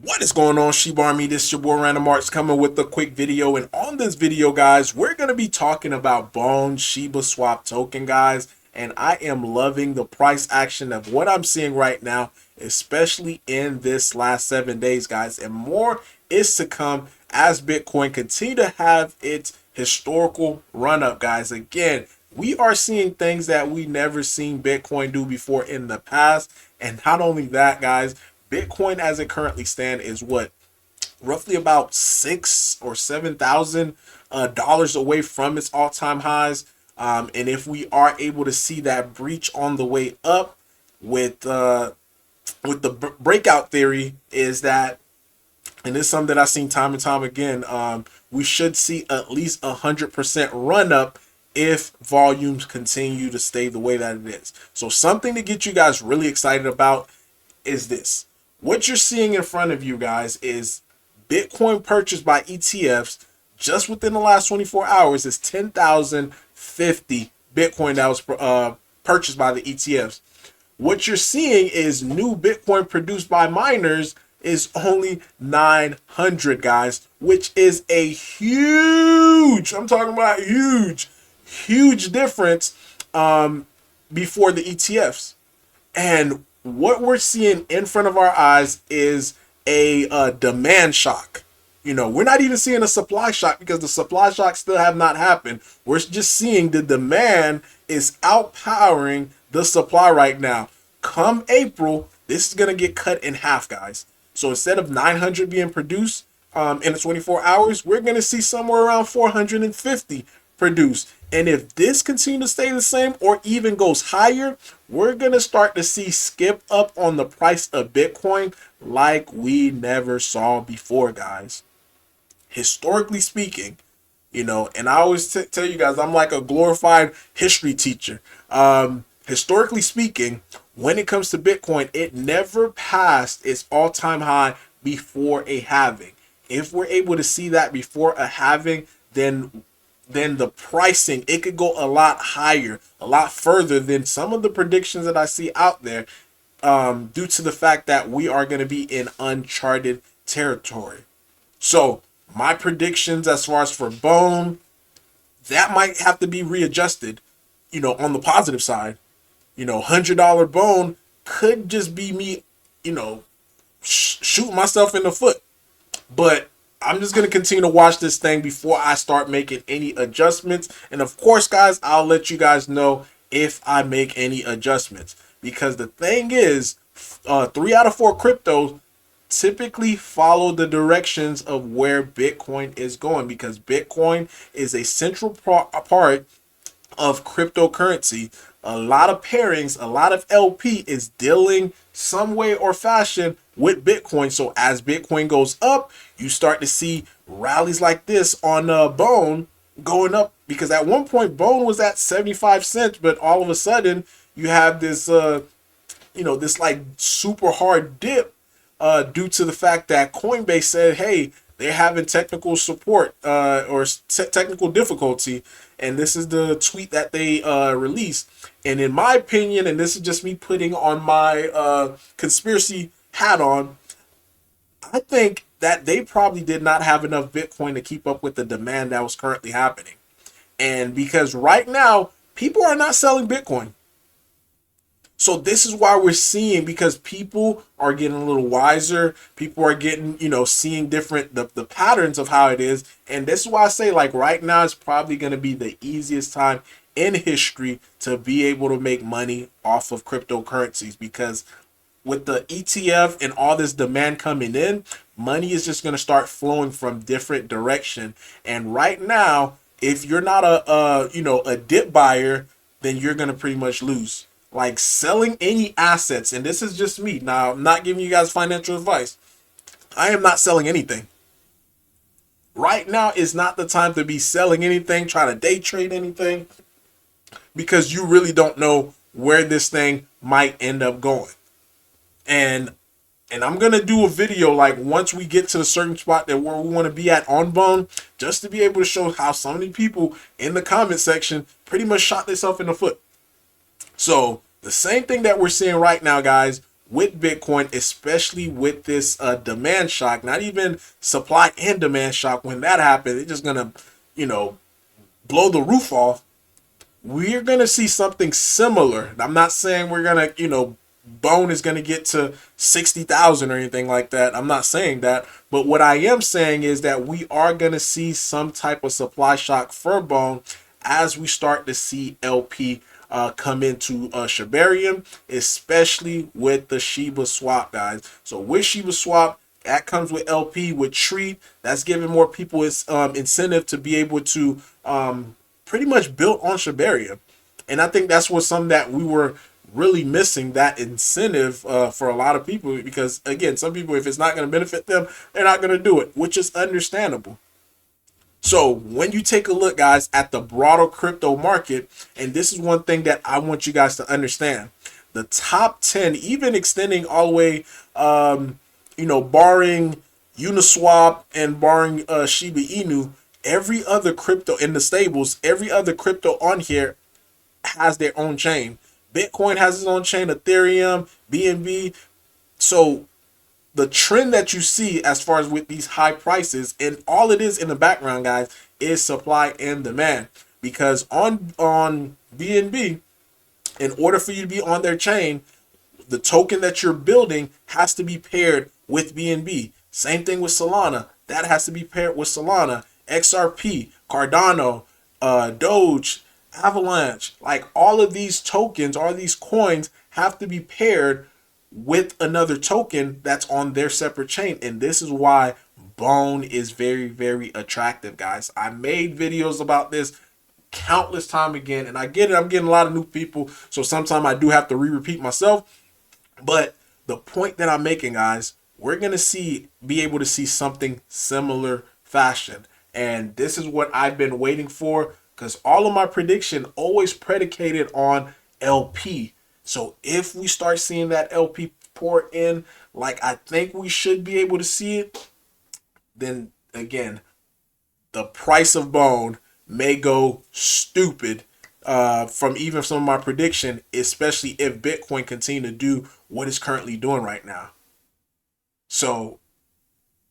What is going on, Shiba Army? This is your boy Random Arts coming with a quick video. And on this video, guys, we're going to be talking about Bone Shibaswap token, guys. And I am loving the price action of what I'm seeing right now, especially in this last 7 days, guys. And more is to come as Bitcoin continue to have its historical run up, guys. Again, we are seeing things that we never seen Bitcoin do before in the past. And not only that, guys, Bitcoin as it currently stands is what, roughly about $6,000 or $7,000 away from its all-time highs. And if we are able to see that breach on the way up with the breakout theory, is that, and it's something that I've seen time and time again, we should see at least 100% run up if volumes continue to stay the way that it is. So something to get you guys really excited about is this. What you're seeing in front of you, guys, is Bitcoin purchased by ETFs just within the last 24 hours is 10,050 Bitcoin that was purchased by the ETFs. What you're seeing is new Bitcoin produced by miners is only 900, guys, which is a huge, I'm talking about huge difference before the ETFs. And what we're seeing in front of our eyes is a demand shock. You know, we're not even seeing a supply shock because the supply shock still have not happened. We're just seeing the demand is outpowering the supply right now. Come April, this is going to get cut in half, guys. So instead of 900 being produced in 24 hours, we're going to see somewhere around 450 produced. And if this continues to stay the same or even goes higher, we're going to start to see skip up on the price of Bitcoin like we never saw before, guys. Historically speaking, you know, and I always tell you guys, I'm like a glorified history teacher. Historically speaking, when it comes to Bitcoin, it never passed its all-time high before a halving. If we're able to see that before a halving, then the pricing, it could go a lot higher, a lot further than some of the predictions that I see out there, due to the fact that we are going to be in uncharted territory. So my predictions as far as for Bone, that might have to be readjusted, you know, on the positive side. You know, $100 Bone could just be me, you know, shooting myself in the foot. But I'm just going to continue to watch this thing before I start making any adjustments. And of course, guys, I'll let you guys know if I make any adjustments. Because the thing is, 3 out of 4 cryptos typically follow the directions of where Bitcoin is going. Because Bitcoin is a central part of cryptocurrency. A lot of pairings, a lot of LP is dealing some way or fashion with Bitcoin. So as Bitcoin goes up, you start to see rallies like this on Bone going up, because at one point Bone was at 75 cents, but all of a sudden you have this you know, this like super hard dip due to the fact that Coinbase said, hey, they're having technical support or technical difficulty. And this is the tweet that they released. And in my opinion, and this is just me putting on my conspiracy hat on, I think that they probably did not have enough Bitcoin to keep up with the demand that was currently happening. And because right now, people are not selling Bitcoin. So this is why we're seeing, because people are getting a little wiser. People are getting, you know, seeing different, the patterns of how it is. And this is why I say, like, right now is probably going to be the easiest time in history to be able to make money off of cryptocurrencies, because with the ETF and all this demand coming in, money is just going to start flowing from different direction. And right now, if you're not a dip buyer, then you're going to pretty much lose. Like selling any assets, and this is just me. Now, I'm not giving you guys financial advice. I am not selling anything. Right now is not the time to be selling anything, trying to day trade anything, because you really don't know where this thing might end up going. And I'm going to do a video like once we get to a certain spot that where we want to be at on Bone, just to be able to show how so many people in the comment section pretty much shot themselves in the foot. So the same thing that we're seeing right now, guys, with Bitcoin, especially with this demand shock, not even supply and demand shock. When that happens, it's just gonna, you know, blow the roof off. We're gonna see something similar. I'm not saying we're gonna, Bone is gonna get to 60,000 or anything like that. I'm not saying that, but what I am saying is that we are gonna see some type of supply shock for Bone as we start to see LP come into Shibarium, especially with the Shiba Swap, guys. So with Shiba Swap, that comes with LP, with Tree. That's giving more people its incentive to be able to pretty much build on Shibarium. And I think that's what some that we were really missing, that incentive for a lot of people, because again, some people, if it's not going to benefit them, they're not going to do it, which is understandable. So when you take a look, guys, at the broader crypto market, and this is one thing that I want you guys to understand, the top 10, even extending all the way, barring Uniswap and barring Shiba Inu, every other crypto in the stables, every other crypto on here has their own chain. Bitcoin has its own chain, Ethereum, BNB. So the trend that you see as far as with these high prices, and all it is in the background, guys, is supply and demand. Because on BNB, in order for you to be on their chain, the token that you're building has to be paired with BNB. Same thing with Solana. That has to be paired with Solana, XRP, Cardano, Doge, Avalanche. Like all of these tokens, all these coins have to be paired with another token that's on their separate chain. And this is why Bone is very, very attractive, guys. I made videos about this countless time again, and I get it. I'm getting a lot of new people, so sometimes I do have to repeat myself. But the point that I'm making, guys, we're gonna be able to see something similar fashion, and this is what I've been waiting for, because all of my prediction always predicated on LP. So if we start seeing that LP pour in, like I think we should be able to see it, then again, the price of Bone may go stupid from even some of my prediction, especially if Bitcoin continue to do what it's currently doing right now. So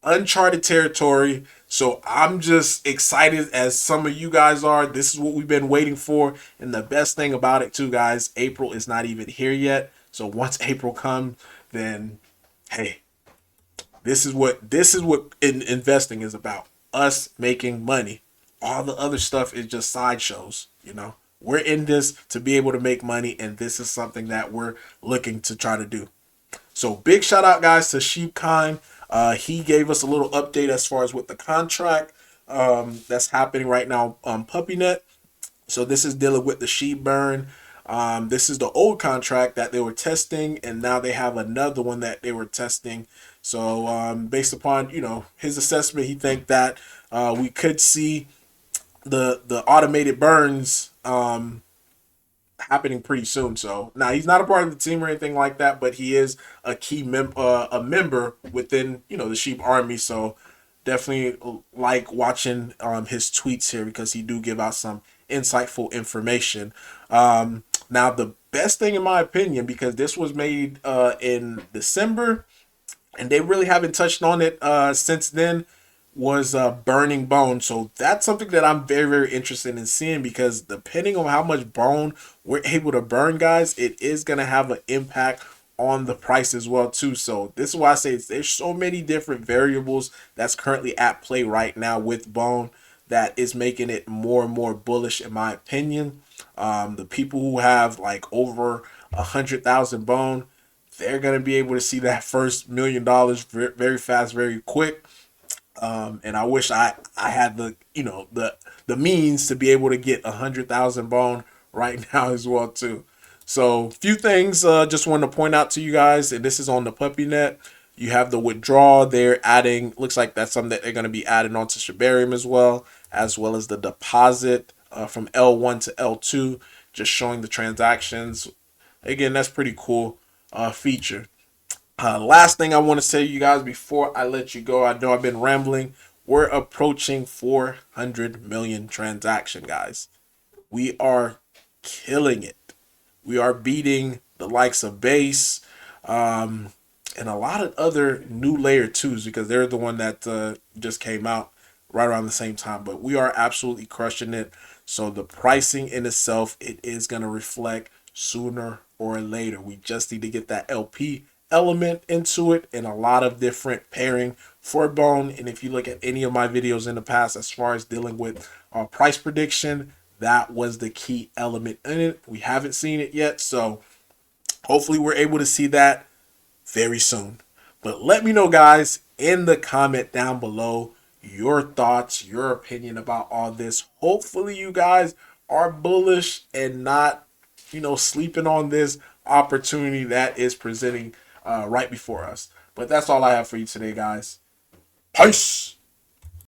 uncharted territory. So I'm just excited as some of you guys are. This is what we've been waiting for. And the best thing about it too, guys, April is not even here yet. So once April comes, then hey, this is what investing is about. Us making money. All the other stuff is just sideshows, you know. We're in this to be able to make money, and this is something that we're looking to try to do. So big shout out, guys, to Sheepkind. He gave us a little update as far as with the contract that's happening right now on PuppyNet. So this is dealing with the sheep burn. This is the old contract that they were testing, and now they have another one that they were testing. So based upon his assessment, he think that we could see the automated burns happening pretty soon. So now he's not a part of the team or anything like that, but he is a key member within the sheep army. So definitely like watching his tweets here, because he do give out some insightful information. Now the best thing in my opinion, because this was made in December and they really haven't touched on it since then, was burning bone. So that's something that I'm very, very interested in seeing, because depending on how much bone we're able to burn, guys, it is going to have an impact on the price as well too. So this is why I say there's so many different variables that's currently at play right now with bone that is making it more and more bullish in my opinion. The people who have like over 100,000 bone, they're going to be able to see that first $1,000,000 very fast, very quick. And I wish I had the means to be able to get 100,000 bone right now as well too. So few things just wanted to point out to you guys, and this is on the PuppyNet. You have the withdrawal. They're adding, looks like that's something that they're going to be adding onto Shibarium as well as the deposit from L1 to L2, just showing the transactions. Again, that's pretty cool feature. Last thing I want to say to you guys before I let you go, I know I've been rambling. We're approaching 400 million transaction, guys. We are killing it. We are beating the likes of Base. and a lot of other new layer twos, because they're the one that just came out right around the same time. But we are absolutely crushing it. So the pricing in itself, it is going to reflect sooner or later. We just need to get that LP element into it and a lot of different pairing for Bone. And if you look at any of my videos in the past as far as dealing with price prediction, that was the key element in it. We haven't seen it yet, so hopefully we're able to see that very soon. But let me know, guys, in the comment down below your thoughts, your opinion about all this. Hopefully you guys are bullish and not, sleeping on this opportunity that is presenting right before us. But that's all I have for you today, guys. Peace.